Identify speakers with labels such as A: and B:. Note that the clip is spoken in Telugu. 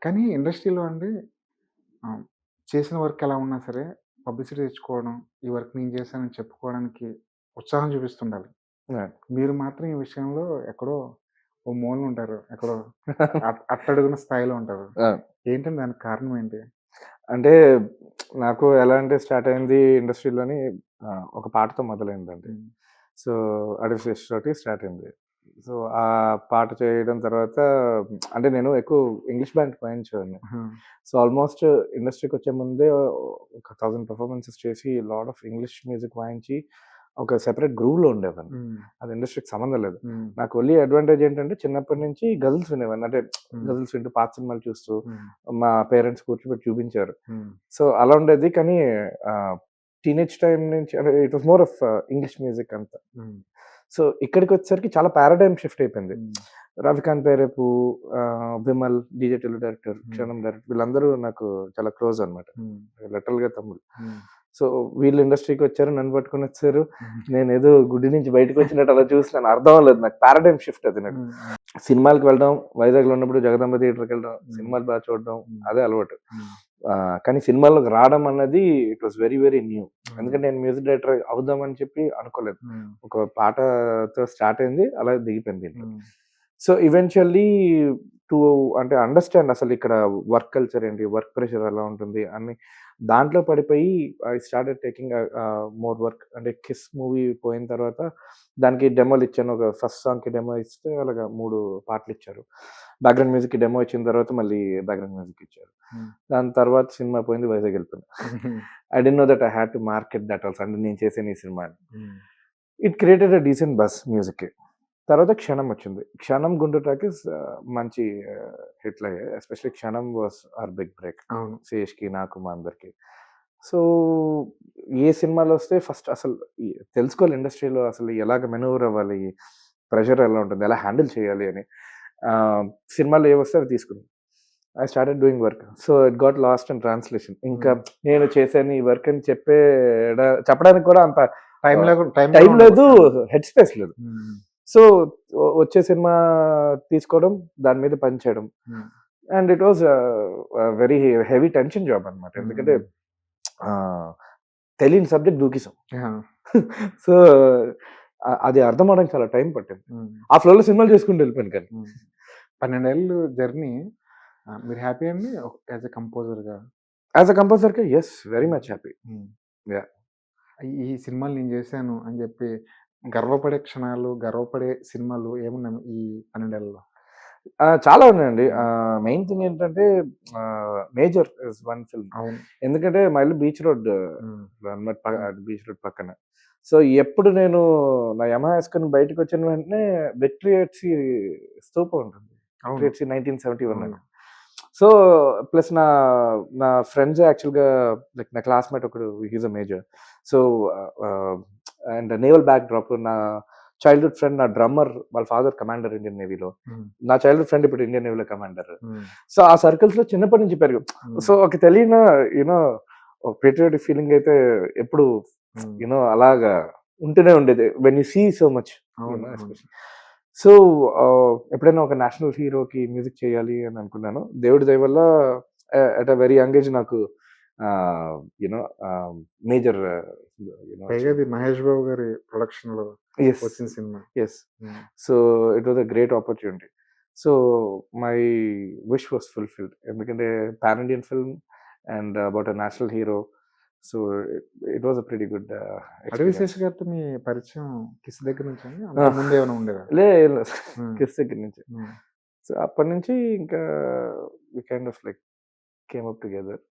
A: కానీ ఇండస్ట్రీలో అండి ఆహ్, చేసిన వర్క్ ఎలా ఉన్నా సరే పబ్లిసిటీ తెచ్చుకోవడం, ఈ వర్క్ నేను చేశానని చెప్పుకోవడానికి ఉత్సాహం చూపిస్తుండాలి.
B: యాహ్!
A: మీరు మాత్రం ఈ విషయంలో ఎక్కడో ఓ మూలన ఉంటారు. ఎక్కడో అట్టడుగున స్థాయిలో ఉంటారు.
B: ఆ!
A: ఏంటండి దానికి కారణం ఏంటి?
B: అంటే నాకు ఎలా అంటే స్టార్ట్ అయింది ఇండస్ట్రీలోని ఒక పాటతో మొదలైందండి.
A: హ్మ్.
B: సో, 'అడవి శేషు' తోటి స్టార్ట్ అయింది. సో, ఆ పాట చేయడం తర్వాత అంటే నేను ఎక్కువ ఇంగ్లీష్ బ్యాండ్ వాయించేవాడిని.
A: ఆహా!
B: సో, ఆల్మోస్ట్ ఇండస్ట్రీకొచ్చే ముందే ఒక 1000 పెర్ఫార్మన్సెస్ చేసి లాట్ ఆఫ్ ఇంగ్లీష్ మ్యూజిక్ వాయించి ఒక సెపరేట్ గ్రూవ్‌లో ఉండేవాడిని.
A: హ్మ్.
B: అది ఇండస్ట్రీకి సంబంధం లేదు.
A: హ్మ్.
B: నాకు ఓన్లీ అడ్వాంటేజ్ ఏంటంటే చిన్నప్పటి నుంచి గజల్స్ వినేవాడిని. అంటే
A: హ్మ్.
B: గజల్స్ వింటూ పాత సినిమాలు చూస్తూ
A: హ్మ్.
B: మా పేరెంట్స్ కూర్చోబెట్టి చూపించారు.
A: హ్మ్.
B: సో, అలా ఉండేది. కానీ టీనేజ్ టైమ్ నుంచి అంటే it was more of English music అంతా.
A: హ్మ్.
B: సో, ఇక్కడికొచ్చేసరికి చాలా పారాడైమ్ షిఫ్ట్ అయిపోయింది.
A: హ్మ్.
B: రవికాంత్ పేరేపు, విమల్, డీజే టిల్లు డైరెక్టర్,
A: హ్మ్.
B: క్షణం డైరెక్టర్ వీళ్ళందరూ నాకు చాలా క్లోజ్ అనమాట.
A: హ్మ్.
B: లిటరల్‌గా తమ్ముళ్ళు.
A: హ్మ్.
B: సో, వీళ్ళు ఇండస్ట్రీకొచ్చారు. నన్ను పట్టుకొనొచ్చేసారు.
A: హ్మ్.
B: నేనేదో గుడి నుంచి బయటకొచ్చినట్టు అలా చూస్తున్నాను. అర్థం అవ్వలేదు నాకు. పారాడైమ్ షిఫ్ట్ అది నాకు.
A: హ్మ్. హ్మ్.
B: సినిమాలకి వెళ్ళడం, వైజాగ్‌లో ఉన్నప్పుడు జగదాంబ థియేటర్‌కెళ్ళడం,
A: హ్మ్.
B: సినిమాలు చూడడం
A: హ్మ్.
B: అదే అలవాటు.
A: హ్మ్.
B: కానీ సినిమాల్లోకి రావడం అన్నది it was very, very new.
A: హ్మ్.
B: ఎందుకంటే నేను మ్యూజిక్ డైరెక్టర్ అవుదామని చెప్పి అనుకోలేదు.
A: హ్మ్.
B: ఒక పాటతో స్టార్ట్ అయింది. అలా దిగిపోయింది దీంట్లోకి.
A: హ్మ్.
B: సో, ఈవెన్చువల్లీ టు అంటే అండర్‌స్టాండ్ అసలిక్కడ వర్క్ కల్చర్ ఏంటి? వర్క్ ప్రెషర్ ఎలా ఉంటుంది? అని దాంట్లో పడిపోయి I started taking more work. అంటే 'కిస్' మూవీ పోయిన తర్వాత దానికి డెమోలిచ్చాను. ఒక ఫస్ట్ సాంగ్‌కి డెమో ఇస్తే అలాగా 3 పాటలిచ్చారు. బ్యాక్‌గ్రౌండ్ మ్యూజిక్‌కి డెమో ఇచ్చిన తర్వాత మళ్ళీ బ్యాక్‌గ్రౌండ్ మ్యూజిక్ ఇచ్చారు.
A: హ్మ్.
B: దాని తర్వాత సినిమా పోయింది. వైజాగ్ ఎళ్ళిపోయాను.
A: హుహు.
B: I didn't know that I had to market that also. అంటే నేను చేశాను ఈ సినిమా అని.
A: హ్మ్.
B: It created a decent buzz మ్యూజిక్‌కి. తర్వాత 'క్షణం' వచ్చింది. 'క్షణం' 'గుంటూరు టాకీస్' మంచి హిట్‌లయ్యాయి. Especially 'Kshanam' was our big break.
A: అవును.
B: 'శేష్‌కి' నాకు మా అందరికి. సో, ఏ సినిమాలొస్తే ఫస్ట్ అసలు ఈ తెలుసుకోవాలి ఇండస్ట్రీలో అసలు ఎలాగ మెనూవర్ అవ్వాలి? ప్రెషర్ ఎలా ఉంటుంది? ఎలా హ్యాండిల్ చేయాలి అని. ఆహ్, సినిమాలో ఏవొస్తే అవి తీసుకున్నాను. I started doing work. So, it got last in translation. ఇంకా
A: హ్మ్.
B: నేను చేశాను ఈ వర్క్ అని చెప్పడానికి కూడా అంత
A: టైం కూడా
B: టైం
A: ఉండదు.
B: లేదు.
A: ఆ!
B: హెడ్ స్పేస్ లేదు.
A: హ్మ్.
B: సో, వచ్చే సినిమా తీసుకోవడం, దాని మీద పని చేయడం.
A: హ్మ్.
B: And it was very heavy tension job అన్నమాట. ఎందుకంటే
A: హ్మ్.
B: ఆహ్, తెలియని సబ్జెక్ట్ దూకేసాం.
A: ఆ!
B: సో, అది అర్థం అవ్వడానికి చాలా టైం పట్టింది.
A: హ్మ్.
B: ఆ ఫ్లోలో సినిమాలు చేసుకుంటూ వెళ్ళిపోయాను కానీ.
A: హ్మ్. 12 ఏళ్ళు జర్నీ మీరు హ్యాపీ అండి? యాస్ ఎ కంపోజర్‌గా?
B: యాస్ ఎ కంపోజర్‌గా yes. Very
A: hmm.
B: Much happy.
A: Hmm.
B: Yeah!
A: ఈ సినిమాలు నేను జేశాను అని జెప్పి గర్వపడే క్షణాలు, గర్వపడే సినిమాలు ఏమున్నాయి ఈ 12 ఏళ్లలో?
B: చాలా ఉన్నాయండి.
A: హ్మ్.
B: మెయిన్ థింగ్ ఏంటంటే 'మేజర్' ఇస్ వన్ ఫిల్మ్.
A: అవును.
B: ఎందుకంటే మా ఇల్లు బీచ్ రోడ్
A: హ్మ్.
B: అన్నమాట.
A: హ్మ్.
B: బీచ్ రోడ్ పక్కన. సో, ఎప్పుడు నేను నా యమహా యేసుకొని బయటకొచ్చిన వెంటనే బెట్రియేట్సీ స్తూపం ఉంటుంది.
A: అవును.
B: బెట్రియేట్సీ 1971
A: అవును.
B: అని. సో, ప్లస్ నా నా ఫ్రెండ్స్ యాక్చువల్‌గా లైక్ నా క్లాస్‌మేట్ ఒకడు he is a major. So, ఆహ్, అండ్ నేవల్ బ్యాక్ డ్రాప్ నా చైల్డ్‌హుడ్ ఫ్రెండ్ నా డ్రమ్మర్ వాళ్ళ ఫాదర్ కమాండర్ ఇండియన్ నేవీలో.
A: హ్మ్.
B: నా చైల్డ్‌హుడ్ ఫ్రెండ్ ఇప్పుడు ఇండియన్ నేవీలో కమాండర్.
A: హ్మ్.
B: సో, ఆ సర్కిల్స్‌లో చిన్నప్పటి నుంచి పెరిగాం.
A: హ్మ్.
B: సో, ఒక తెలియని యూనో ఒక పేట్రియాటిక్ ఫీలింగ్ అయితే ఎప్పుడు
A: హ్మ్.
B: అలాగా ఉంటూనే ఉండేది. When you see so much
A: అవును. అవును.
B: ఎస్పెషల్లీ. సో, ఎప్పుడైనా ఒక నేషనల్ హీరోకి మ్యూజిక్ చేయాలి అని అనుకున్నాను. దేవుడి దయ వల్ల at a very young age నాకు ఆహ్, యూనో ఆహ్, మేజర్
A: పైగా
B: వచ్చింది.
A: అది 'మహేష్ బాబు' గారి ప్రొడక్షన్‌లో
B: యెస్.
A: వచ్చిన సినిమా.
B: Yes.
A: Hmm.
B: So, it was a great opportunity. So, my wish was fulfilled. ఎందుకంటే pan Indian film and about a national hero. So, it was a pretty good
A: 'Adivi
B: experience.
A: Sesh' గారితో మీ పరిచయం 'కిస్' దగ్గర నుంచండి?
B: ఆ!
A: అంతకు ముందేమైనా ఉండేదా?
B: ఏం లేదు.
A: హ్మ్.
B: కిస్ దగ్గర నుంచి.
A: హ్మ్.
B: సో, అప్పటినుంచి ఇంకా we kind of like came up together.